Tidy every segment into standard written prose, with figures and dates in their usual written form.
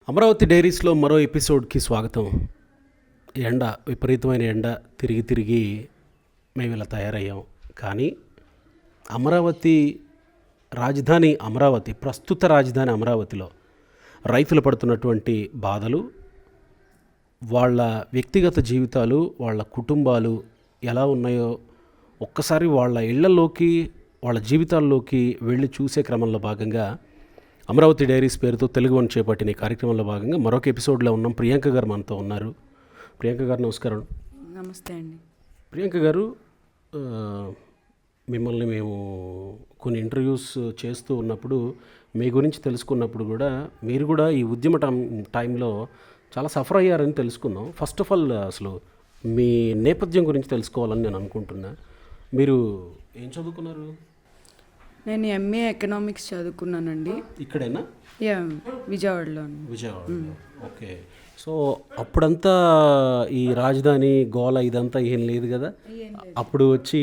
అమరావతి డైరీస్లో మరో ఎపిసోడ్కి స్వాగతం. ఎండ, విపరీతమైన ఎండ, తిరిగి మేము ఇలా తయారయ్యాం. కానీ అమరావతి రాజధాని అమరావతి, ప్రస్తుత రాజధాని అమరావతిలో రైతులు పడుతున్నటువంటి బాధలు, వాళ్ళ వ్యక్తిగత జీవితాలు, వాళ్ళ కుటుంబాలు ఎలా ఉన్నాయో ఒక్కసారి వాళ్ళ ఇళ్లలోకి, వాళ్ళ జీవితాల్లోకి వెళ్ళి చూసే క్రమంలో భాగంగా అమరావతి డైరీస్ పేరుతో తెలుగు వన్ చేపట్టిన ఈ కార్యక్రమంలో భాగంగా మరొక ఎపిసోడ్లో ఉన్నాం. ప్రియాంక గారు మనతో ఉన్నారు. ప్రియాంక గారు నమస్కారం. నమస్తే అండి. ప్రియాంక గారు, మిమ్మల్ని మేము కొన్ని ఇంటర్వ్యూస్ చేస్తూ ఉన్నప్పుడు మీ గురించి తెలుసుకున్నప్పుడు కూడా మీరు కూడా ఈ ఉద్యమ టైంలో చాలా సఫర్ అయ్యారని తెలుసుకున్నాం. ఫస్ట్ ఆఫ్ ఆల్ అసలు మీ నేపథ్యం గురించి తెలుసుకోవాలని నేను అనుకుంటున్నా. మీరు ఏం చదువుకున్నారు? నేను ఎంఏ ఎకనామిక్స్ చదువుకున్నానండి. ఇక్కడేనా? విజయవాడలో. ఓకే. సో అప్పుడంతా ఈ రాజధాని గోల ఇదంతా ఏం లేదు కదా. అప్పుడు వచ్చి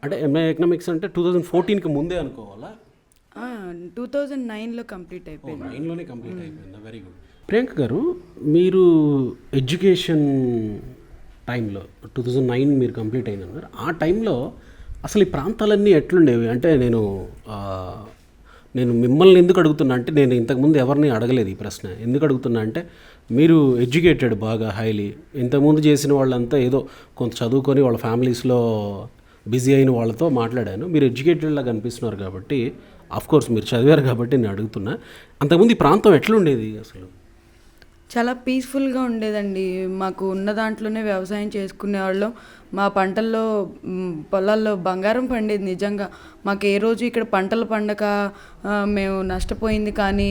అంటే ఎంఏ ఎకనామిక్స్ అంటే 2014కి ముందే అనుకోవాలా? 2009లో కంప్లీట్ అయిపోయింది. 9లోనే కంప్లీట్ అయిపోయింది. Very good. ప్రియాంక గారు, మీరు ఎడ్యుకేషన్ టైంలో 2009 మీరు కంప్లీట్ అయినారు. ఆ టైంలో అసలు ఈ ప్రాంతాలన్నీ ఎట్లుండేవి? అంటే నేను మిమ్మల్ని ఎందుకు అడుగుతున్నా అంటే, నేను ఇంతకుముందు ఎవరిని అడగలేదు ఈ ప్రశ్న. ఎందుకు అడుగుతున్నా అంటే, మీరు ఎడ్యుకేటెడ్ బాగా హైలీ. ఇంతకుముందు చేసిన వాళ్ళంతా ఏదో కొంత చదువుకొని వాళ్ళ ఫ్యామిలీస్లో బిజీ అయిన వాళ్ళతో మాట్లాడాను. మీరు ఎడ్యుకేటెడ్ లాగా అనిపిస్తున్నారు కాబట్టి, ఆఫ్కోర్స్ మీరు చదివారు కాబట్టి నేను అడుగుతున్నా. అంతకుముందు ఈ ప్రాంతం ఎట్లుండేది అసలు? చాలా పీస్ఫుల్గా ఉండేదండి. మాకు ఉన్న దాంట్లోనే వ్యవసాయం చేసుకునేవాళ్ళం. మా పంటల్లో, పొలాల్లో బంగారం పండేది నిజంగా. మాకు ఏ రోజు ఇక్కడ పంటలు పండక మేము నష్టపోయింది కానీ,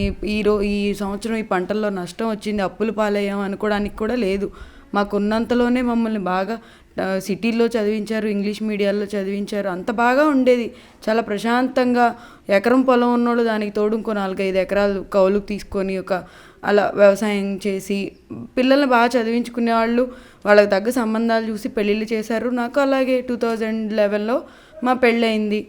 ఈ సంవత్సరం ఈ పంటల్లో నష్టం వచ్చింది, అప్పులు పాలయ్యాం అనుకోవడానికి కూడా లేదు. మాకున్నంతలోనే మమ్మల్ని బాగా సిటీల్లో చదివించారు, ఇంగ్లీష్ మీడియాల్లో చదివించారు. అంత బాగా ఉండేది. చాలా ప్రశాంతంగా ఎకరం పొలం ఉన్నోళ్ళు దానికి తోడు ఇంకో 4-5 ఎకరాలు కౌలుకు తీసుకొని అలా వ్యవసాయం చేసి పిల్లల్ని బాగా చదివించుకునేవాళ్ళు. వాళ్ళకి తగ్గ సంబంధాలు చూసి పెళ్ళిళ్ళు చేశారు. నాకు అలాగే 2011లో మా పెళ్ళయింది.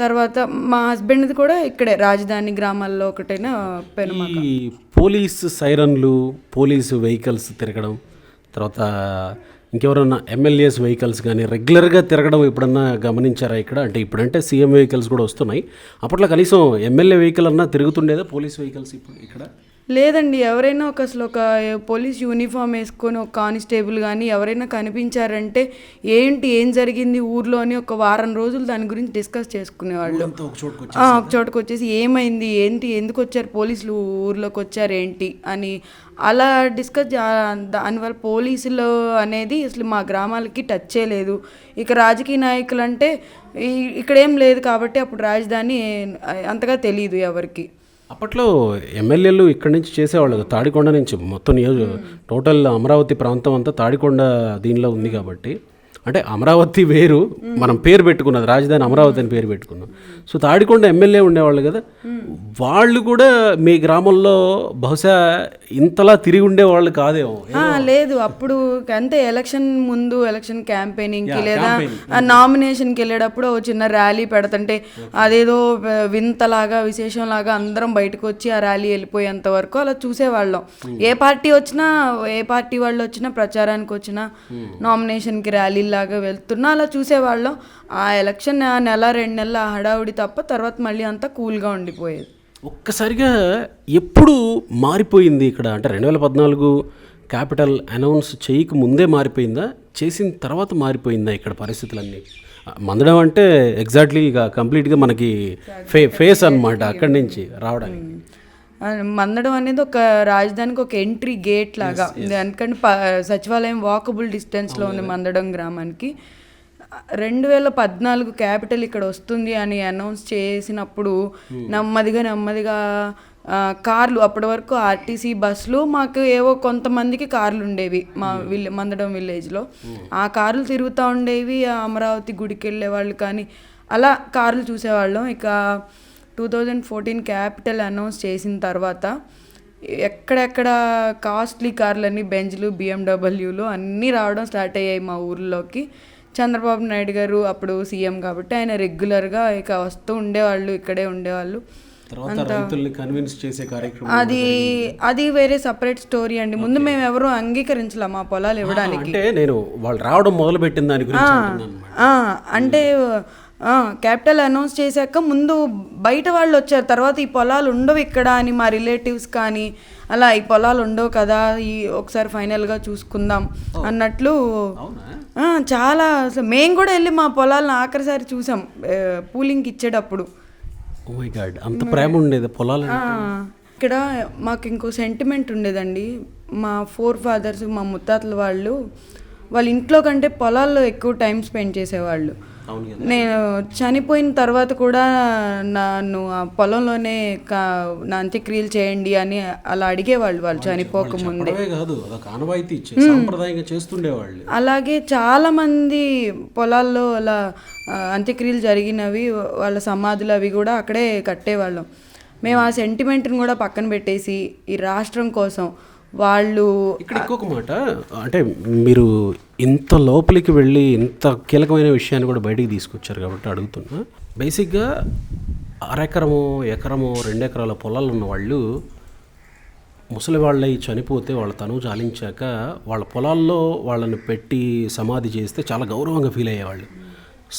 తర్వాత మా హస్బెండ్ది కూడా ఇక్కడే రాజధాని గ్రామాల్లో ఒకటైనా పెనుమాక. ఈ పోలీసు సైరన్లు, పోలీసు వెహికల్స్ తిరగడం, తర్వాత ఇంకెవరన్నా ఎమ్మెల్యేస్ వెహికల్స్ కానీ రెగ్యులర్గా తిరగడం ఎప్పుడన్నా గమనించారా ఇక్కడ? అంటే ఇప్పుడంటే సీఎం వెహికల్స్ కూడా వస్తున్నాయి. అప్పట్లో కనీసం ఎమ్మెల్యే వెహికల్ అన్నా తిరుగుతుండేదా పోలీస్ వెహికల్స్ ఇప్పుడు ఇక్కడ? లేదండి. ఎవరైనా అసలు ఒక పోలీస్ యూనిఫామ్ వేసుకొని ఒక కానిస్టేబుల్ కానీ ఎవరైనా కనిపించారంటే ఏం జరిగింది ఊర్లో అని ఒక వారం రోజులు దాని గురించి డిస్కస్ చేసుకునేవాళ్ళు. ఒక చోటుకు వచ్చేసి ఏమైంది, ఎందుకు వచ్చారు పోలీసులు ఊర్లోకి వచ్చారు ఏంటి అని అలా డిస్కస్. దానివల్ల పోలీసులు అనేది అసలు మా గ్రామాలకి టచ్ చేయలేదు. ఇక రాజకీయ నాయకులు అంటే ఇక్కడేం లేదు కాబట్టి అప్పుడు రాజధాని అంతగా తెలియదు ఎవరికి. అప్పట్లో ఎమ్మెల్యేలు ఇక్కడి నుంచి చేసేవాళ్ళు, తాడికొండ నుంచి మొత్తం టోటల్ అమరావతి ప్రాంతం అంతా తాడికొండ దీనిలో ఉంది కాబట్టి, అంటే అమరావతి వేరు, మనం పేరు పెట్టుకున్నది రాజధాని అమరావతి అని పేరు పెట్టుకున్నాం. సో తాడికొండ ఎమ్మెల్యే ఉండేవాళ్ళు కదా, వాళ్ళు కూడా మీ గ్రామంలో బహుశా ఇంతలా తిరిగి ఉండేవాళ్ళు కాదేమో. లేదు, అప్పుడు అంతే ఎలక్షన్ ముందు ఎలక్షన్ క్యాంపెయినింగ్కి లేదా నామినేషన్కి వెళ్ళేటప్పుడు ఒక చిన్న ర్యాలీ పెడుతుంటే అదేదో వింతలాగా విశేషంలాగా అందరం బయటకు వచ్చి ఆ ర్యాలీ వెళ్ళిపోయేంత వరకు అలా చూసేవాళ్ళం. ఏ పార్టీ వాళ్ళు వచ్చినా ప్రచారానికి వచ్చినా నామినేషన్కి ర్యాలీ లాగా వెళ్తున్నా అలా చూసేవాళ్ళం. ఆ ఎలక్షన్ నెల 2 నెలల హడావుడి తప్ప తర్వాత మళ్ళీ అంతా కూల్గా ఉండిపోయేది. ఒక్కసారిగా ఎప్పుడు మారిపోయింది ఇక్కడ? అంటే 2014 క్యాపిటల్ అనౌన్స్ చేయక ముందే మారిపోయిందా, చేసిన తర్వాత మారిపోయిందా ఇక్కడ పరిస్థితులన్నీ? మందడం అంటే ఎగ్జాక్ట్లీ ఇక కంప్లీట్గా మనకి ఫేస్ అన్నమాట అక్కడి నుంచి రావడానికి. మందడం అనేది ఒక రాజధానికి ఒక ఎంట్రీ గేట్ లాగా. ఎందుకంటే సచివాలయం వాకబుల్ డిస్టెన్స్లో ఉంది మందడం గ్రామానికి. 2014 క్యాపిటల్ ఇక్కడ వస్తుంది అని అనౌన్స్ చేసినప్పుడు నెమ్మదిగా కార్లు, అప్పటి వరకు ఆర్టీసీ బస్సులు, మాకు ఏవో కొంతమందికి కార్లు ఉండేవి మా మందడం విలేజ్లో. ఆ కార్లు తిరుగుతూ ఉండేవి. అమరావతి గుడికి వెళ్ళే వాళ్ళు కానీ అలా కార్లు చూసేవాళ్ళం. ఇక 2014 క్యాపిటల్ అనౌన్స్ చేసిన తర్వాత ఎక్కడెక్కడ కాస్ట్లీ కార్లన్నీ, బెంజ్లు, బిఎండబ్ల్యూలు అన్నీ రావడం స్టార్ట్ అయ్యాయి మా ఊర్లోకి. చంద్రబాబు నాయుడు గారు అప్పుడు సీఎం కాబట్టి ఆయన రెగ్యులర్గా ఇక వస్తూ ఉండేవాళ్ళు, ఇక్కడే ఉండేవాళ్ళు. తర్వాత రైతుల్ని కన్విన్స్ చేసే కార్యక్రమం అది వేరే సపరేట్ స్టోరీ అండి. ముందు మేము ఎవరు అంగీకరించలేం మా పొలాలు ఇవ్వడానికి. అంటే నేను వాళ్ళు రావడం మొదలు పెట్టిన దాని గురించి అంటున్నాను. అంటే క్యాపిటల్ అనౌన్స్ చేశాక ముందు బయట వాళ్ళు వచ్చారు. తర్వాత ఈ పొలాలు ఉండవు ఇక్కడ అని మా రిలేటివ్స్ కానీ అలా ఈ పొలాలు ఉండవు కదా, ఈ ఒకసారి ఫైనల్గా చూసుకుందాం అన్నట్లు చాలా అసలు మేము కూడా వెళ్ళి మా పొలాలను ఆఖరిసారి చూసాం పూలింగ్కి ఇచ్చేటప్పుడు. ఓ మై గాడ్, అంత ప్రేమ ఉండేది పొలాలు. ఇక్కడ మాకు ఇంకో సెంటిమెంట్ ఉండేదండి. మా ఫాదర్స్ మా ముత్తాతల వాళ్ళ ఇంట్లో కంటే పొలాల్లో ఎక్కువ టైం స్పెండ్ చేసేవాళ్ళు. నేను చనిపోయిన తర్వాత కూడా నన్ను ఆ పొలంలోనే నా అంత్యక్రియలు చేయండి అని అలా అడిగేవాళ్ళు వాళ్ళు చనిపోకముందే. అలాగే చాలా మంది పొలాల్లో అలా అంత్యక్రియలు జరిగినవి వాళ్ళ సమాధులు అవి కూడా అక్కడే కట్టేవాళ్ళం. మేము ఆ సెంటిమెంట్ని కూడా పక్కన పెట్టేసి ఈ రాష్ట్రం కోసం వాళ్ళు ఇక్కడ ఇంకొక మాట, అంటే మీరు ఇంత లోపలికి వెళ్ళి ఇంత కీలకమైన విషయాన్ని కూడా బయటికి తీసుకొచ్చారు కాబట్టి అడుగుతున్నా. బేసిక్గా ఎకరమో 2 ఎకరాల పొలాలు ఉన్న వాళ్ళు ముసలి వాళ్ళై చనిపోతే వాళ్ళ తనువు చాలించాక వాళ్ళ పొలాల్లో వాళ్ళని పెట్టి సమాధి చేస్తే చాలా గౌరవంగా ఫీల్ అయ్యేవాళ్ళు.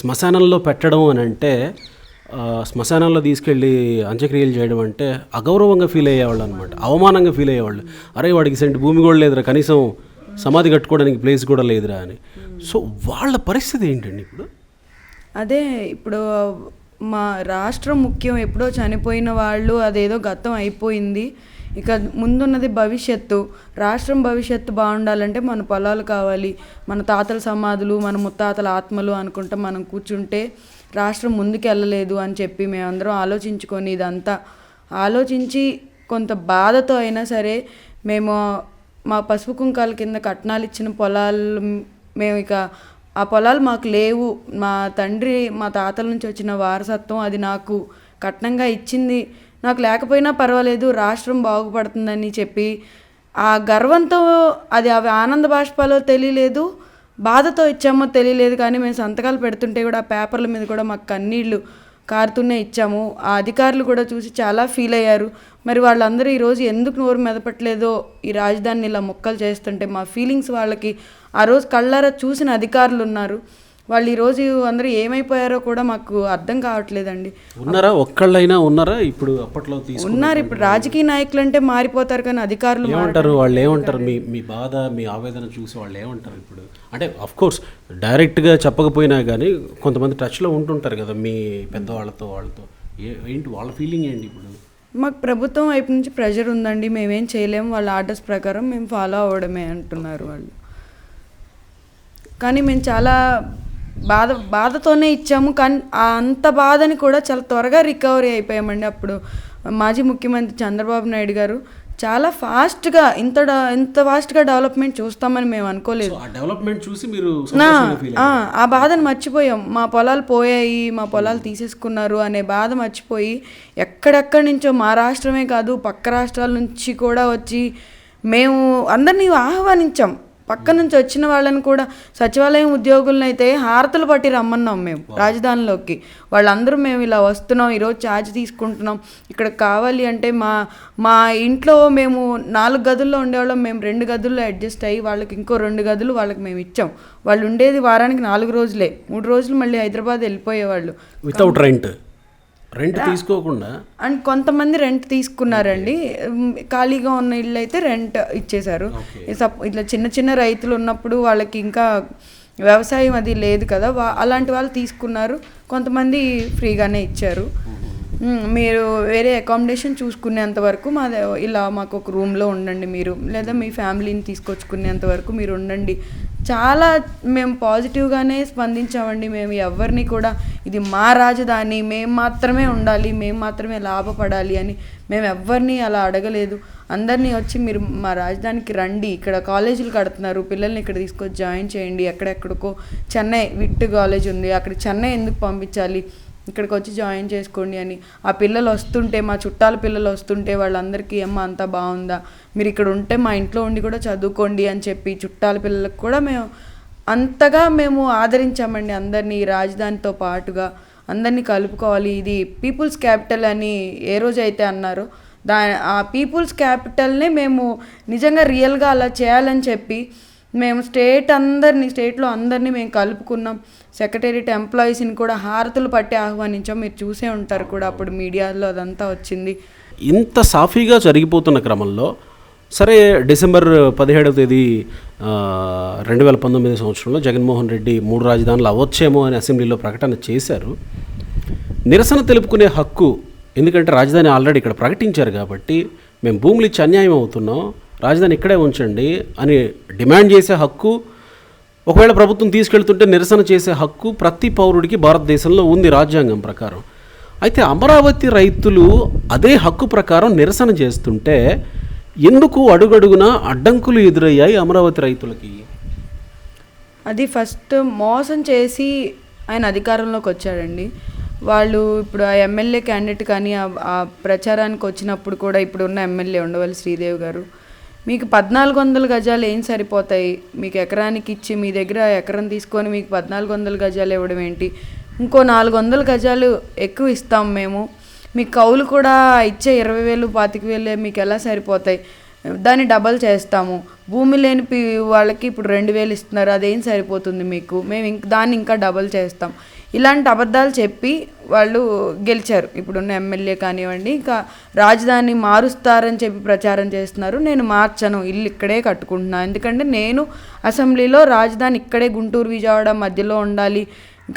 శ్మశానంలో పెట్టడం అని అంటే, శ్మశానంలో తీసుకెళ్ళి అంత్యక్రియలు చేయడం అంటే అగౌరవంగా ఫీల్ అయ్యేవాళ్ళు అనమాట, అవమానంగా ఫీల్ అయ్యేవాళ్ళు. అరే వాడికి సెంటు భూమి కూడా లేదురా, కనీసం సమాధి కట్టుకోవడానికి ప్లేస్ కూడా లేదురా అని. సో వాళ్ళ పరిస్థితి ఏంటండి ఇప్పుడు? అదే ఇప్పుడు మా రాష్ట్రం ముఖ్యం. ఎప్పుడో చనిపోయిన వాళ్ళు అదేదో గతం అయిపోయింది. ఇక ముందున్నది భవిష్యత్తు. రాష్ట్రం భవిష్యత్తు బాగుండాలంటే మన పొలాలు కావాలి, మన తాతల సమాధులు, మన ముత్తాతల ఆత్మలు అనుకుంటా మనం కూర్చుంటే రాష్ట్రం ముందుకు వెళ్ళలేదు అని చెప్పి మేమందరం ఆలోచించుకొని ఇదంతా ఆలోచించి కొంత బాధతో అయినా సరే మేము మా పసుపు కుంకాల కింద కట్నాలు ఇచ్చిన పొలాలు మేము ఇక ఆ పొలాలు మాకు లేవు, మా తండ్రి మా తాతల నుంచి వచ్చిన వారసత్వం అది నాకు కట్నంగా ఇచ్చింది, నాకు లేకపోయినా పర్వాలేదు రాష్ట్రం బాగుపడుతుందని చెప్పి ఆ గర్వంతో అది అవి ఆనంద బాష్పాలో తెలియలేదు, బాధతో ఇచ్చామో తెలియలేదు. కానీ మేము సంతకాలు పెడుతుంటే కూడా ఆ పేపర్ల మీద కూడా మాకు కన్నీళ్ళు కారుతూనే ఇచ్చాము. ఆ అధికారులు కూడా చూసి చాలా ఫీల్ అయ్యారు. మరి వాళ్ళందరూ ఈరోజు ఎందుకు నోరు మెదపట్లేదో ఈ రాజధానిని ఇలా మొక్కలు చేస్తుంటే మా ఫీలింగ్స్ వాళ్ళకి ఆ రోజు కళ్ళారా చూసిన అధికారులు ఉన్నారు. వాళ్ళు ఈరోజు అందరూ ఏమైపోయారో కూడా మాకు అర్థం కావట్లేదండి. ఉన్నారా, ఒక్కళ్ళైనా ఉన్నారా ఇప్పుడు? అప్పట్లో ఉన్నారు. ఇప్పుడు రాజకీయ నాయకులు అంటే మారిపోతారు కానీ అధికారులు ఏమంటారు? వాళ్ళు ఏమంటారు? మీ బాధ మీ ఆవేదన చూసి వాళ్ళు ఏమంటారు ఇప్పుడు? అంటే అఫ్కోర్స్ డైరెక్ట్గా చెప్పకపోయినా కానీ కొంతమంది టచ్లో ఉంటుంటారు కదా మీ పెద్దవాళ్ళతో, వాళ్ళతో ఏంటి వాళ్ళ ఫీలింగ్ ఏంటి ఇప్పుడు? మాకు ప్రభుత్వం వైపు నుంచి ప్రెషర్ ఉందండి, మేమేం చేయలేము, వాళ్ళ ఆర్డర్స్ ప్రకారం మేము ఫాలో అవ్వడమే అంటున్నారు వాళ్ళు. కానీ మేము చాలా బాధతోనే ఇచ్చాము. కానీ అంత బాధని కూడా చాలా త్వరగా రికవరీ అయిపోయామండి. అప్పుడు మాజీ ముఖ్యమంత్రి చంద్రబాబు నాయుడు గారు చాలా ఫాస్ట్గా ఇంత ఫాస్ట్గా డెవలప్మెంట్ చూస్తామని మేము అనుకోలేదు. ఆ బాధను మర్చిపోయాం. మా పొలాలు పోయాయి, మా పొలాలు తీసేసుకున్నారు అనే బాధ మర్చిపోయి ఎక్కడెక్కడి నుంచో మా రాష్ట్రమే కాదు పక్క రాష్ట్రాల నుంచి కూడా వచ్చి మేము అందరినీ ఆహ్వానించాం. పక్క నుంచి వచ్చిన వాళ్ళని కూడా సచివాలయం ఉద్యోగులను అయితే హారతలు పట్టి రమ్మన్నాం మేము రాజధానిలోకి. వాళ్ళందరూ మేము ఇలా వస్తున్నాం, ఈరోజు ఛార్జ్ తీసుకుంటున్నాం, ఇక్కడ కావాలి అంటే మా ఇంట్లో మేము 4 గదుల్లో ఉండేవాళ్ళం, మేము 2 గదుల్లో అడ్జస్ట్ అయ్యి వాళ్ళకి ఇంకో 2 గదులు వాళ్ళకి మేము ఇచ్చాం. వాళ్ళు ఉండేది వారానికి 4 రోజులే, 3 రోజులు మళ్ళీ హైదరాబాద్ వెళ్ళిపోయేవాళ్ళు వితౌట్ రెంట్ తీసుకోకుండా. అండ్ కొంతమంది రెంట్ తీసుకున్నారండి, ఖాళీగా ఉన్న ఇళ్ళు అయితే రెంట్ ఇచ్చేశారు. ఇట్లా చిన్న రైతులు ఉన్నప్పుడు వాళ్ళకి ఇంకా వ్యవసాయం అది లేదు కదా, అలాంటి వాళ్ళు తీసుకున్నారు. కొంతమంది ఫ్రీగానే ఇచ్చారు. మీరు వేరే అకామిడేషన్ చూసుకునేంత వరకు ఇలా మాకు ఒక రూమ్లో ఉండండి మీరు, లేదా మీ ఫ్యామిలీని తీసుకొచ్చుకునేంత వరకు మీరు ఉండండి. చాలా మేము పాజిటివ్గానే స్పందించామండి. మేము ఎవరిని కూడా ఇది మా రాజధాని, మేము మాత్రమే ఉండాలి, మేము మాత్రమే లాభపడాలి అని మేము ఎవరిని అలా అడగలేదు. అందరినీ వచ్చి మీరు మా రాజధానికి రండి, ఇక్కడ కాలేజీలు కడుతున్నారు, పిల్లల్ని ఇక్కడ తీసుకొచ్చి జాయిన్ చేయండి, ఎక్కడెక్కడికో చెన్నై విట్ కాలేజ్ ఉంది, అక్కడ చెన్నై ఎందుకు పంపించాలి, ఇక్కడికి వచ్చి జాయిన్ చేసుకోండి అని. ఆ పిల్లలు వస్తుంటే, మా చుట్టాల పిల్లలు వస్తుంటే వాళ్ళందరికీ అమ్మ అంతా బాగుందా, మీరు ఇక్కడ ఉంటే మా ఇంట్లో ఉండి కూడా చదువుకోండి అని చెప్పి చుట్టాల పిల్లలకు కూడా మేము అంతగా ఆదరించామండి అందరినీ. రాజధానితో పాటుగా అందరినీ కలుపుకోవాలి, ఇది పీపుల్స్ క్యాపిటల్ అని ఏ రోజైతే అన్నారో ఆ పీపుల్స్ క్యాపిటల్నే మేము నిజంగా రియల్గా అలా చేయాలని చెప్పి మేము స్టేట్లో అందరినీ మేము కలుపుకున్నాం. సెక్రటేరియట్ ఎంప్లాయీస్ని కూడా హారతులు పట్టి ఆహ్వానించాం. మీరు చూసే ఉంటారు కూడా, అప్పుడు మీడియాలో అదంతా వచ్చింది. ఇంత సాఫీగా జరిగిపోతున్న క్రమంలో సరే డిసెంబర్ 17వ తేదీ 2019 సంవత్సరంలో జగన్మోహన్ రెడ్డి 3 రాజధానులు అవ్వచ్చేమో అని అసెంబ్లీలో ప్రకటన చేశారు. నిరసన తెలుపుకునే హక్కు, ఎందుకంటే రాజధాని ఆల్రెడీ ఇక్కడ ప్రకటించారు కాబట్టి మేము భూములు ఇచ్చి అన్యాయం అవుతున్నాం, రాజధాని ఇక్కడే ఉంచండి అని డిమాండ్ చేసే హక్కు, ఒకవేళ ప్రభుత్వం తీసుకెళ్తుంటే నిరసన చేసే హక్కు ప్రతి పౌరుడికి భారతదేశంలో ఉంది రాజ్యాంగం ప్రకారం. అయితే అమరావతి రైతులు అదే హక్కు ప్రకారం నిరసన చేస్తుంటే ఎందుకు అడుగడుగునా అడ్డంకులు ఎదురయ్యాయి అమరావతి రైతులకి? అది ఫస్ట్ మోసం చేసి ఆయన అధికారంలోకి వచ్చాడండి. వాళ్ళు ఇప్పుడు ఆ ఎమ్మెల్యే క్యాండిడేట్ కానీ ఆ ప్రచారానికి వచ్చినప్పుడు కూడా ఇప్పుడు ఉన్న ఎమ్మెల్యే ఉండవల్లి శ్రీదేవి గారు, మీకు 1400 గజాలు ఏం సరిపోతాయి, మీకు ఎకరానికి ఇచ్చి మీ దగ్గర ఎకరం తీసుకొని మీకు 1400 గజాలు ఇవ్వడం ఏంటి, ఇంకో 400 గజాలు ఎక్కువ ఇస్తాం మేము, మీకు కౌలు కూడా ఇచ్చే 20,000 25,000 మీకు ఎలా సరిపోతాయి, దాన్ని డబల్ చేస్తాము, భూమి లేని వాళ్ళకి ఇప్పుడు 2,000 ఇస్తున్నారు, అదేం సరిపోతుంది మీకు, మేము దాన్ని ఇంకా డబల్ చేస్తాం, ఇలాంటి అబద్ధాలు చెప్పి వాళ్ళు గెలిచారు. ఇప్పుడున్న ఎమ్మెల్యే కానివ్వండి, ఇంకా రాజధాని మారుస్తారని చెప్పి ప్రచారం చేస్తున్నారు. నేను మార్చను, ఇల్లు ఇక్కడే కట్టుకుంటున్నాను, ఎందుకంటే నేను అసెంబ్లీలో రాజధాని ఇక్కడే గుంటూరు విజయవాడ మధ్యలో ఉండాలి,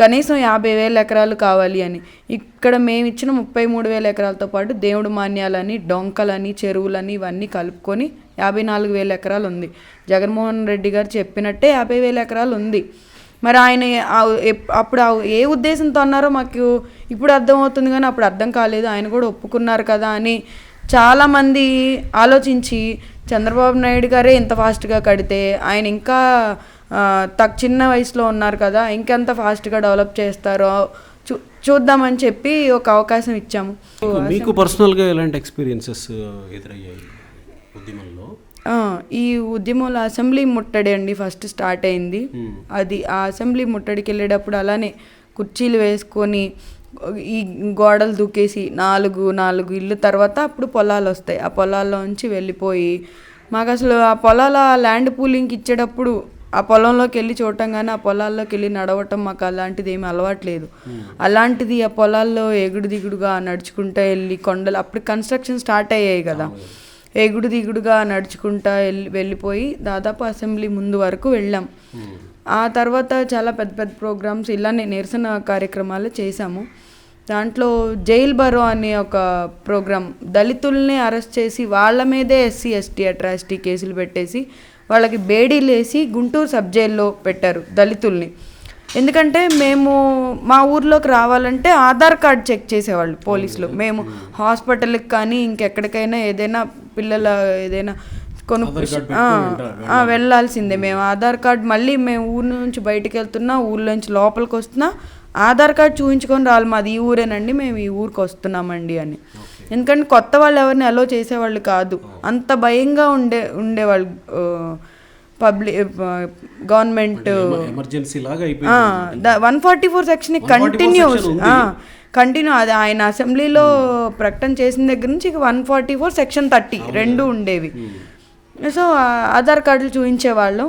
కనీసం 50,000 ఎకరాలు కావాలి అని. ఇక్కడ మేము ఇచ్చిన 33,000 ఎకరాలతో పాటు దేవుడు మాన్యాలని, డొంకలని, చెరువులని ఇవన్నీ కలుపుకొని 54,000 ఎకరాలు ఉంది. జగన్మోహన్ రెడ్డి గారు చెప్పినట్టే 50,000 ఎకరాలు ఉంది. మరి ఆయన అప్పుడు ఏ ఉద్దేశంతో అన్నారో మాకు ఇప్పుడు అర్థమవుతుంది, కానీ అప్పుడు అర్థం కాలేదు. ఆయన కూడా ఒప్పుకున్నారు కదా అని చాలామంది ఆలోచించి చంద్రబాబు నాయుడు గారే ఇంత ఫాస్ట్గా కడితే ఆయన ఇంకా చిన్న వయసులో ఉన్నారు కదా, ఇంకెంత ఫాస్ట్గా డెవలప్ చేస్తారో చూద్దామని చెప్పి ఒక అవకాశం ఇచ్చాము. మీకు పర్సనల్గా ఎలాంటి ఎక్స్పీరియన్సెస్ ఎదురయ్యాయి ఉద్యమంలో? ఈ ఉద్యమంలో అసెంబ్లీ ముట్టడి అండి ఫస్ట్ స్టార్ట్ అయింది. అది ఆ అసెంబ్లీ ముట్టడికి వెళ్ళేటప్పుడు అలానే కుర్చీలు వేసుకొని ఈ గోడలు దూకేసి 4 ఇళ్ళు తర్వాత అప్పుడు పొలాలు వస్తాయి. ఆ పొలాల్లోంచి వెళ్ళిపోయి మాకు అసలు ఆ పొలాల ల్యాండ్ పూలింగ్కి ఇచ్చేటప్పుడు ఆ పొలంలోకి వెళ్ళి చూడటం కానీ ఆ పొలాల్లోకి వెళ్ళి నడవటం మాకు అలాంటిది ఏమీ అలవాట్లేదు. అలాంటిది ఆ పొలాల్లో ఎగుడు దిగుడుగా నడుచుకుంటూ వెళ్ళి కొండలు, అప్పుడు కన్స్ట్రక్షన్ స్టార్ట్ అయ్యాయి కదా, ఎగుడు దిగుడుగా నడుచుకుంటా వెళ్ళిపోయి దాదాపు అసెంబ్లీ ముందు వరకు వెళ్ళాం. ఆ తర్వాత చాలా పెద్ద పెద్ద ప్రోగ్రామ్స్ ఇలానే నిరసన కార్యక్రమాలు చేశాము. దాంట్లో జైల్ బరో అనే ఒక ప్రోగ్రాం, దళితుల్ని అరెస్ట్ చేసి వాళ్ళ మీదే SC ST అట్రాసిటీ కేసులు పెట్టేసి వాళ్ళకి బేడీలు వేసి గుంటూరు సబ్ జైల్లో పెట్టారు దళితుల్ని. ఎందుకంటే మేము మా ఊర్లోకి రావాలంటే ఆధార్ కార్డ్ చెక్ చేసేవాళ్ళు పోలీసులు. మేము హాస్పిటల్కి కానీ ఇంకెక్కడికైనా ఏదైనా పిల్లల ఏదైనా వెళ్ళాల్సిందే. మేము ఆధార్ కార్డ్ మళ్ళీ మేము ఊరు నుంచి బయటకు వెళ్తున్నా, ఊర్లోంచి లోపలికి వస్తున్నా ఆధార్ కార్డ్ చూపించుకొని రావాలి, మాది ఈ ఊరేనండి, మేము ఈ ఊరికి వస్తున్నామండి అని. ఎందుకంటే కొత్త వాళ్ళు ఎవరిని అలో చేసేవాళ్ళు కాదు, అంత భయంగా ఉండేవాళ్ళు. గవర్నమెంట్ 144 సెక్షన్ కంటిన్యూ అది ఆయన అసెంబ్లీలో ప్రకటన చేసిన దగ్గర నుంచి 144 సెక్షన్ 30 రెండు ఉండేవి. సో ఆధార్ కార్డులు చూపించేవాళ్ళం.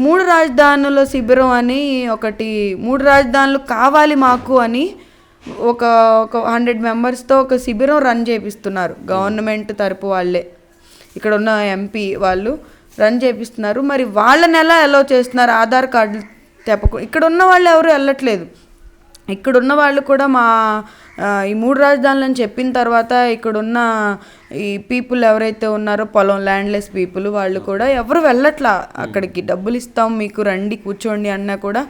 3 రాజధానుల శిబిరం అని ఒకటి, 3 రాజధానులు కావాలి మాకు అని ఒక 100 మెంబర్స్తో ఒక శిబిరం రన్ చేపిస్తున్నారు. గవర్నమెంట్ తరపు వాళ్ళే, ఇక్కడ ఉన్న MP వాళ్ళు రన్ చేపిస్తున్నారు. మరి వాళ్ళని ఎలా అలో చేస్తున్నారు ఆధార్ కార్డులు తెప్పకు? ఇక్కడ ఉన్న వాళ్ళు ఎవరు వెళ్ళట్లేదు. ఇక్కడున్న వాళ్ళు కూడా ఈ 3 రాజధానులని చెప్పిన తర్వాత ఇక్కడున్న ఈ పీపుల్ ఎవరైతే ఉన్నారో పొలం ల్యాండ్లెస్ పీపుల్ వాళ్ళు కూడా ఎవరు వెళ్ళట్లా అక్కడికి. డబ్బులు ఇస్తాం మీకు రండి కూర్చోండి అన్నా కూడా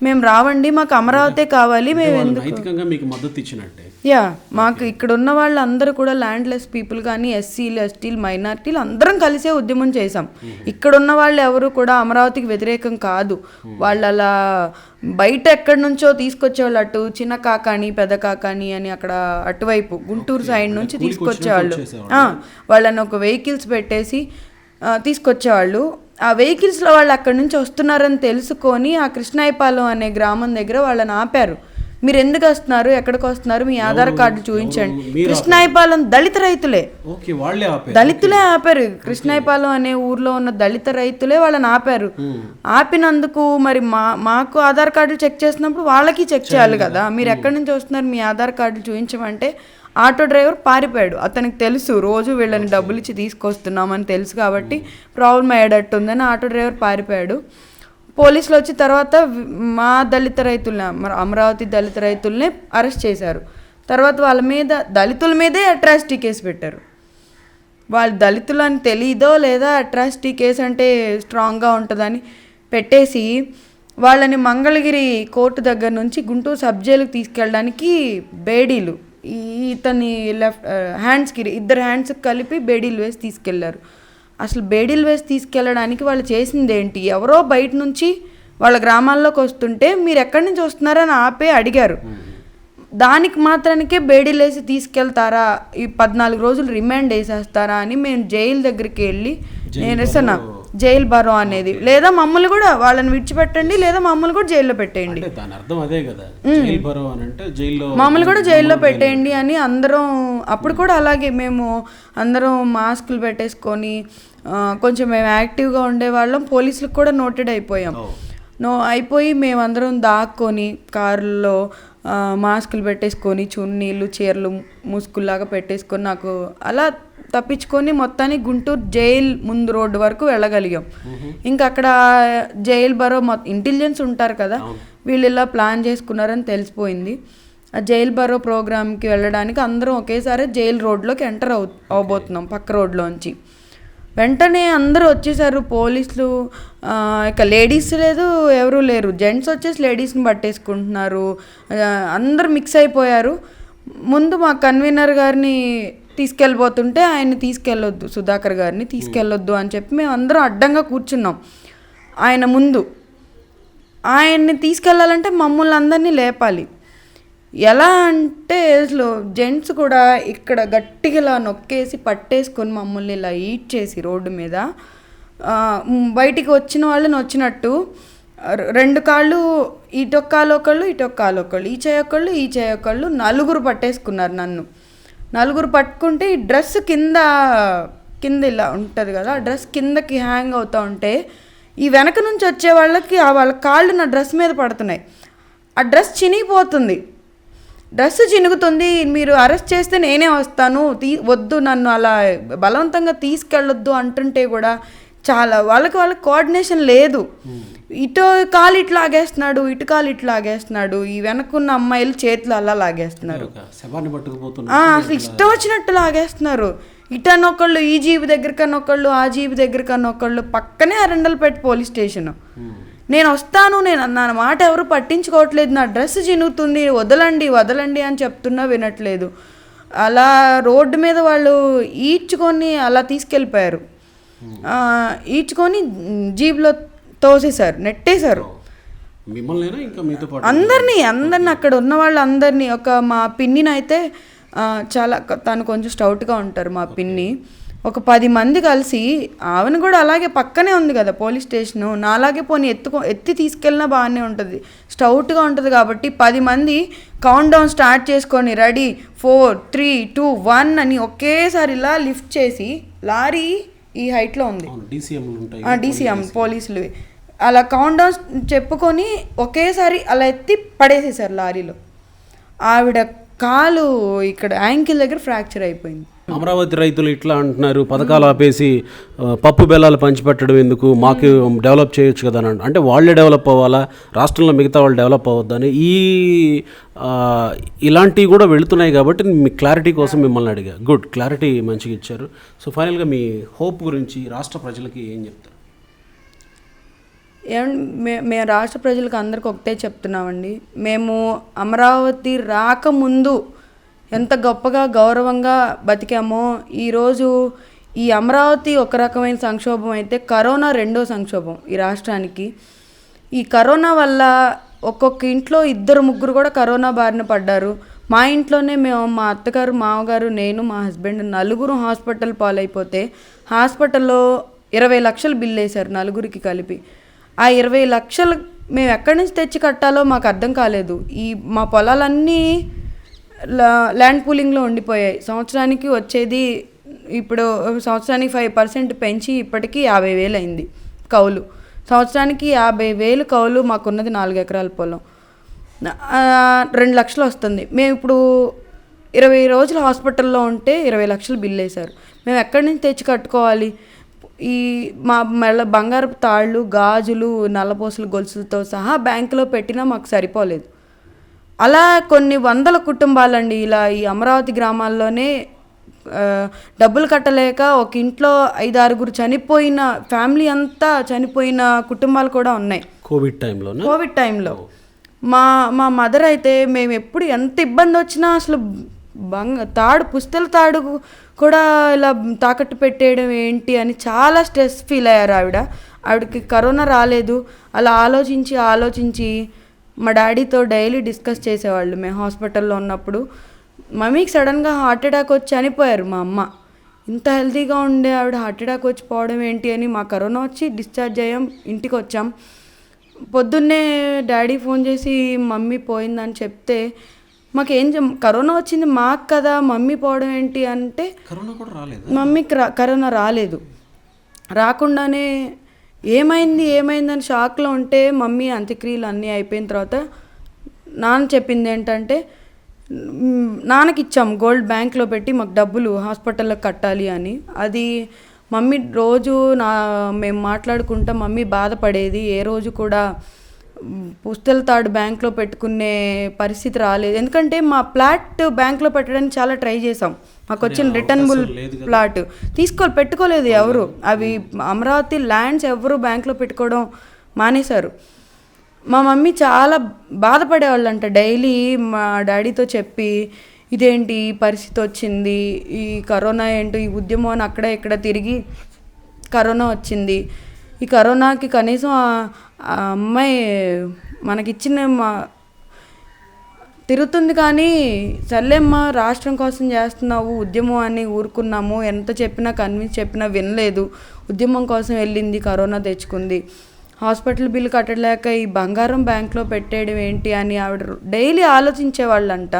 మేము రావండి, మాకు అమరావతి కావాలి, మేము ఎందుకు మీకు మద్దతు ఇచ్చినట్టే. మాకు ఇక్కడ ఉన్న వాళ్ళు అందరూ కూడా ల్యాండ్లెస్ పీపుల్ కానీ SCలు STలు మైనారిటీలు అందరం కలిసే ఉద్యమం చేశాం. ఇక్కడ ఉన్న వాళ్ళు ఎవరు కూడా అమరావతికి వ్యతిరేకం కాదు. వాళ్ళు అలా బయట ఎక్కడి నుంచో తీసుకొచ్చేవాళ్ళు, అటు చిన్న కాకాని పెద్ద కాకాని అని అక్కడ అటువైపు గుంటూరు సైడ్ నుంచి తీసుకొచ్చేవాళ్ళు. వాళ్ళని ఒక వెహికల్స్ పెట్టేసి తీసుకొచ్చేవాళ్ళు. ఆ వెహికల్స్లో వాళ్ళు అక్కడి నుంచి వస్తున్నారని తెలుసుకొని ఆ కృష్ణాయపాలెం అనే గ్రామం దగ్గర వాళ్ళని ఆపారు. మీరు ఎందుకు వస్తున్నారు, ఎక్కడికి వస్తున్నారు, మీ ఆధార్ కార్డు చూపించండి. కృష్ణాయపాలెం దళిత రైతులే, దళితులే ఆపారు. కృష్ణాయపాలెం అనే ఊర్లో ఉన్న దళిత రైతులే వాళ్ళని ఆపారు. ఆపినందుకు మరి మాకు ఆధార్ కార్డులు చెక్ చేసినప్పుడు వాళ్ళకి చెక్ చేయాలి కదా. మీరు ఎక్కడి నుంచి వస్తున్నారు, మీ ఆధార్ కార్డులు చూపించమంటే ఆటో డ్రైవర్ పారిపోయాడు. అతనికి తెలుసు రోజు వీళ్ళని డబ్బులు ఇచ్చి తీసుకొస్తున్నామని తెలుసు కాబట్టి ప్రాబ్లం అయ్యేటట్టుందని ఆటో డ్రైవర్ పారిపోయాడు. పోలీసులు వచ్చిన తర్వాత మా దళిత రైతుల్ని, అమరావతి దళిత రైతుల్ని అరెస్ట్ చేశారు. తర్వాత వాళ్ళ మీద, దళితుల మీదే అట్రాసిటీ కేసు పెట్టారు. వాళ్ళు దళితులు అని తెలీదో లేదా అట్రాసిటీ కేసు అంటే స్ట్రాంగ్గా ఉంటుందని పెట్టేసి వాళ్ళని మంగళగిరి కోర్టు దగ్గర నుంచి గుంటూరు సబ్ జైలుకి తీసుకెళ్ళడానికి బేడీలు, ఇతని హ్యాండ్స్కి, ఇద్దరు హ్యాండ్స్కి కలిపి బేడీలు వేసి తీసుకెళ్లారు. అసలు బేడీలు వేసి తీసుకెళ్ళడానికి వాళ్ళు చేసింది ఏంటి? ఎవరో బయట నుంచి వాళ్ళ గ్రామాల్లోకి వస్తుంటే మీరు ఎక్కడి నుంచి వస్తున్నారని ఆపే అడిగారు. దానికి మాత్రానికే బేడీలు వేసి తీసుకెళ్తారా, ఈ 14 రోజులు రిమాండ్ వేసేస్తారా అని మేము జైలు దగ్గరికి వెళ్ళి నిరసన, జైలు బరో అనేది, లేదా మమ్మల్ని కూడా వాళ్ళని విడిచిపెట్టండి, లేదా మమ్మల్ని కూడా జైల్లో పెట్టేయండి, మమ్మల్ని కూడా జైల్లో పెట్టేయండి అని అందరం. అప్పుడు కూడా అలాగే మేము అందరం మాస్కులు పెట్టేసుకొని కొంచెం మేము యాక్టివ్గా ఉండేవాళ్ళం. పోలీసులకు కూడా నోటెడ్ అయిపోయాం. అయిపోయి మేమందరం దాక్కొని కారుల్లో మాస్కులు పెట్టేసుకొని చున్నీళ్ళు చీరలు ముసుగుల్లాగా పెట్టేసుకొని నాకు అలా తప్పించుకొని మొత్తానికి గుంటూరు జైల్ ముందు రోడ్డు వరకు వెళ్ళగలిగాం. ఇంకా అక్కడ జైల్ బరో ఇంటెలిజెన్స్ ఉంటారు కదా, వీళ్ళు ఇలా ప్లాన్ చేసుకున్నారని తెలిసిపోయింది. ఆ జైల్ బరో ప్రోగ్రామ్కి వెళ్ళడానికి అందరం ఒకేసారి జైల్ రోడ్లోకి ఎంటర్ అవబోతున్నాం పక్క రోడ్లోంచి. వెంటనే అందరూ వచ్చేసారు పోలీసులు. ఇక లేడీస్ లేదు, ఎవరూ లేరు. జెంట్స్ వచ్చేసి లేడీస్ని పట్టేసుకుంటున్నారు. అందరూ మిక్స్ అయిపోయారు. ముందు మా కన్వీనర్ గారిని తీసుకెళ్ళిపోతుంటే ఆయన్ని తీసుకెళ్ళొద్దు, సుధాకర్ గారిని తీసుకెళ్ళొద్దు అని చెప్పి మేము అందరం అడ్డంగా కూర్చున్నాం ఆయన ముందు. ఆయన్ని తీసుకెళ్ళాలంటే మమ్మల్ని అందరినీ లేపాలి. ఎలా అంటే అసలు జెంట్స్ కూడా ఇక్కడ గట్టిగా ఇలా నొక్కేసి పట్టేసుకొని మమ్మల్ని ఇలా ఈట్ చేసి రోడ్డు మీద బయటికి వచ్చిన వాళ్ళని వచ్చినట్టు 2 కాళ్ళు ఇటొక్క కాలు ఒకళ్ళు, ఇటొక్క కాలు ఒకళ్ళు, ఈ చేయొక్కళ్ళు, ఈ చేయొక్కళ్ళు, 4 పట్టేసుకున్నారు నన్ను. 4 పట్టుకుంటే ఈ డ్రెస్ కింద ఇలా ఉంటుంది కదా, ఆ డ్రెస్ కిందకి హ్యాంగ్ అవుతూ ఉంటే ఈ వెనక నుంచి వచ్చే వాళ్ళకి వాళ్ళ కాళ్ళు నా డ్రెస్ మీద పడుతున్నాయి. ఆ డ్రెస్ చినిగిపోతుంది, డ్రెస్ చినుగుతుంది. మీరు అరెస్ట్ చేస్తే నేనే వస్తాను, వద్దు నన్ను అలా బలవంతంగా తీసుకెళ్ళొద్దు అంటుంటే కూడా చాలా వాళ్ళకి కోఆర్డినేషన్ లేదు. ఇటు కాలు ఇట్లా లాగేస్తున్నాడు, ఇటు కాలు ఇట్లా లాగేస్తున్నాడు, ఈ వెనక్కున్న అమ్మాయిలు చేతులు అలా లాగేస్తున్నారు, అసలు ఇష్టం వచ్చినట్టు లాగేస్తున్నారు. ఇటనొకళ్ళు ఈ జీబు దగ్గరకనొకళ్ళు, ఆ జీబు దగ్గరకనొకళ్ళు. పక్కనే అరండల్పేట పోలీస్ స్టేషన్. నేను వస్తాను, నేను అన్నాను మాట ఎవరు పట్టించుకోవట్లేదు. నా డ్రెస్ చినుగుతుంది, వదలండి వదలండి అని చెప్తున్నా వినట్లేదు. అలా రోడ్డు మీద వాళ్ళు ఈడ్చుకొని అలా తీసుకెళ్ళిపోయారు. ఈడ్చుకొని జీబ్లో తోసేశారు, నెట్టేశారు అందరినీ అక్కడ ఉన్న వాళ్ళందరినీ. ఒక మా పిన్నిని అయితే చాలా, తను కొంచెం స్టౌట్గా ఉంటారు మా పిన్ని. ఒక 10 మంది కలిసి, ఆమెను కూడా అలాగే పక్కనే ఉంది కదా పోలీస్ స్టేషను, నాలాగే పోనీ ఎత్తి తీసుకెళ్ళినా బాగానే ఉంటుంది, స్టౌట్గా ఉంటుంది కాబట్టి 10 మంది కౌంట్ డౌన్ స్టార్ట్ చేసుకొని రెడీ 4 3 2 1 అని ఒకేసారి ఇలా లిఫ్ట్ చేసి, లారీ ఈ హైట్లో ఉంది, డీసీఎం పోలీసులు అలా కౌంట్ డౌన్ చెప్పుకొని ఒకేసారి అలా ఎత్తి పడేసేసారు లారీలో. ఆవిడ కాలు ఇక్కడ యాంకిల్ దగ్గర ఫ్రాక్చర్ అయిపోయింది. అమరావతి రైతులు ఇట్లా అంటున్నారు, పథకాలు ఆపేసి పప్పు బెల్లాలు పంచిపెట్టడం ఎందుకు, మాకు డెవలప్ చేయొచ్చు కదా అని. అంటే వాళ్ళే డెవలప్ అవ్వాలా, రాష్ట్రంలో మిగతా వాళ్ళు డెవలప్ అవ్వద్దని ఇలాంటివి కూడా వెళుతున్నాయి. కాబట్టి మీ క్లారిటీ కోసం మిమ్మల్ని అడిగా. గుడ్, క్లారిటీ మంచిగా ఇచ్చారు. సో ఫైనల్గా మీ హోప్ గురించి రాష్ట్ర ప్రజలకి ఏం చెప్తారు? మేము రాష్ట్ర ప్రజలకు అందరికి ఒకటే చెప్తున్నామండి. మేము అమరావతి రాకముందు ఎంత గొప్పగా గౌరవంగా బతికామో, ఈరోజు ఈ అమరావతి ఒక రకమైన సంక్షోభం అయితే కరోనా 2వ సంక్షోభం ఈ రాష్ట్రానికి. ఈ కరోనా వల్ల ఒక్కొక్క ఇంట్లో 2-3 కూడా కరోనా బారిన పడ్డారు. మా ఇంట్లోనే మా అత్తగారు, మామగారు, నేను, మా హస్బెండ్ 4 హాస్పిటల్ పాలైపోతే హాస్పిటల్లో 20 లక్షలు బిల్లు వేశారు 4కి కలిపి. ఆ 20 లక్షలు మేము ఎక్కడి నుంచి తెచ్చి కట్టాలో మాకు అర్థం కాలేదు. మా పొలాలన్నీ ల్యాండ్ పూలింగ్లో ఉండిపోయాయి. సంవత్సరానికి వచ్చేది ఇప్పుడు సంవత్సరానికి 5% పెంచి ఇప్పటికీ 50,000 అయింది కౌలు. సంవత్సరానికి 50,000 కౌలు. మాకున్నది 4 ఎకరాల పొలం, 2 లక్షలు వస్తుంది. మేము ఇప్పుడు 20 రోజులు హాస్పిటల్లో ఉంటే 20 లక్షలు బిల్లు వేశారు. మేము ఎక్కడి నుంచి తెచ్చి కట్టుకోవాలి? మా బంగారపు తాళ్ళు, గాజులు, నల్లపూసల గొలుసులతో సహా బ్యాంకులో పెట్టినా మాకు సరిపోలేదు. అలా కొన్ని వందల కుటుంబాలండి ఇలా ఈ అమరావతి గ్రామాల్లోనే డబ్బులు కట్టలేక ఒక ఇంట్లో 5-6 చనిపోయిన ఫ్యామిలీ అంతా చనిపోయిన కుటుంబాలు కూడా ఉన్నాయి కోవిడ్ టైంలో. మా మదర్ అయితే మేము ఎప్పుడు ఎంత ఇబ్బంది వచ్చినా అసలు పుస్తల తాడు కూడా ఇలా తాకట్టు పెట్టేయడం ఏంటి అని చాలా స్ట్రెస్ ఫీల్ అయ్యారు ఆవిడకి కరోనా రాలేదు. అలా ఆలోచించి మా డాడీతో డైలీ డిస్కస్ చేసేవాళ్ళు. మేము హాస్పిటల్లో ఉన్నప్పుడు మమ్మీకి సడన్గా హార్ట్ అటాక్ వచ్చి చనిపోయారు. మా అమ్మ ఇంత హెల్తీగా ఉండే ఆవిడ హార్ట్ అటాక్ వచ్చి పోవడం ఏంటి అని మా కరోనా వచ్చి డిశ్చార్జ్ అయ్యాం, ఇంటికి వచ్చాం. పొద్దున్నే డాడీ ఫోన్ చేసి మమ్మీ పోయిందని చెప్తే కరోనా వచ్చింది మాకు కదా, మమ్మీ పోవడం ఏంటి అంటే మమ్మీకి కరోనా రాలేదు. రాకుండానే ఏమైందని షాక్లో ఉంటే మమ్మీ అంత్యక్రియలు అన్నీ అయిపోయిన తర్వాత నాన్న చెప్పింది ఏంటంటే నాన్నకి ఇచ్చాం గోల్డ్ బ్యాంక్లో పెట్టి మాకు డబ్బులు హాస్పిటల్లో కట్టాలి అని. అది మమ్మీ రోజు మేము మాట్లాడుకుంటా మమ్మీ బాధపడేది. ఏ రోజు కూడా పుస్తల తాడు బ్యాంక్లో పెట్టుకునే పరిస్థితి రాలేదు. ఎందుకంటే మా ప్లాట్ బ్యాంక్లో పెట్టడానికి చాలా ట్రై చేసాం. మాకు వచ్చిన రిటర్నబుల్ ప్లాట్ పెట్టుకోలేదు ఎవరు. అవి అమరావతి ల్యాండ్స్ ఎవరు బ్యాంక్లో పెట్టుకోవడం మానేశారు. మా మమ్మీ చాలా బాధపడేవాళ్ళంట. డైలీ మా డాడీతో చెప్పి ఇదేంటి పరిస్థితి వచ్చింది, ఈ కరోనా ఏంటో, ఈ ఉద్యమం అని అక్కడ ఇక్కడ తిరిగి కరోనా వచ్చింది. ఈ కరోనాకి కనీసం ఆ అమ్మాయి మనకిచ్చిన తిరుగుతుంది కానీ సర్లేమ్మ రాష్ట్రం కోసం చేస్తున్నావు ఉద్యమం అని ఊరుకున్నాము. ఎంత చెప్పినా కన్విన్స్ చెప్పినా వినలేదు. ఉద్యమం కోసం వెళ్ళింది, కరోనా తెచ్చుకుంది. హాస్పిటల్ బిల్లు కట్టలేక ఈ బంగారం బ్యాంక్లో పెట్టేయడం ఏంటి అని ఆవిడ డైలీ ఆలోచించేవాళ్ళంట.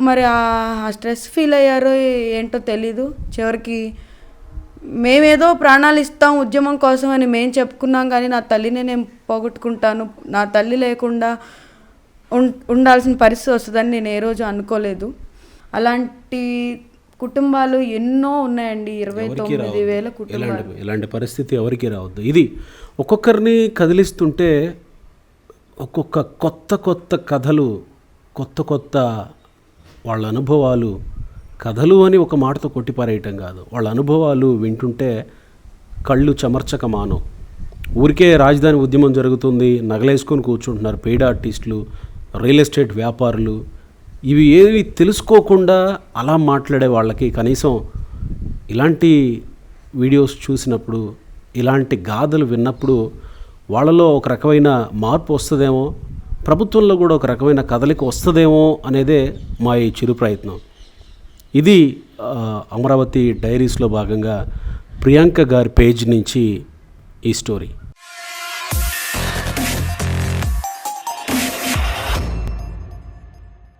మరి ఆ స్ట్రెస్ ఫీల్ అయ్యారో ఏంటో తెలీదు. చివరికి మేమేదో ప్రాణాలు ఇస్తాం ఉద్యమం కోసం అని మేము చెప్పుకున్నాం కానీ నా తల్లిని నేను పోగొట్టుకుంటాను, నా తల్లి లేకుండా ఉండాల్సిన పరిస్థితి వస్తుందని నేను ఏ రోజు అనుకోలేదు. అలాంటి కుటుంబాలు ఎన్నో ఉన్నాయండి. 29,000 కుటుంబాలు. ఇలాంటి పరిస్థితి ఎవరికి రావద్దు. ఇది ఒక్కొక్కరిని కదిలిస్తుంటే ఒక్కొక్క కొత్త కథలు, కొత్త వాళ్ళ అనుభవాలు, కథలు అని ఒక మాటతో కొట్టిపారేయటం కాదు, వాళ్ళ అనుభవాలు వింటుంటే కళ్ళు చెమర్చక మానవు. ఊరికే రాజధాని ఉద్యమం జరుగుతుంది, నగలేసుకొని కూర్చుంటున్నారు పెయిడ్ ఆర్టిస్టులు, రియల్ ఎస్టేట్ వ్యాపారులు. ఇవి ఏవి తెలుసుకోకుండా అలా మాట్లాడే వాళ్ళకి కనీసం ఇలాంటి వీడియోస్ చూసినప్పుడు, ఇలాంటి గాథలు విన్నప్పుడు వాళ్ళలో ఒక రకమైన మార్పు వస్తుందేమో, ప్రభుత్వంలో కూడా ఒక రకమైన కదలిక వస్తుందేమో అనేదే మా ఈ చిరు ప్రయత్నం. ఇది అమరావతి డైరీస్లో భాగంగా ప్రియాంక గారి పేజ్ నుంచి ఈ స్టోరీ.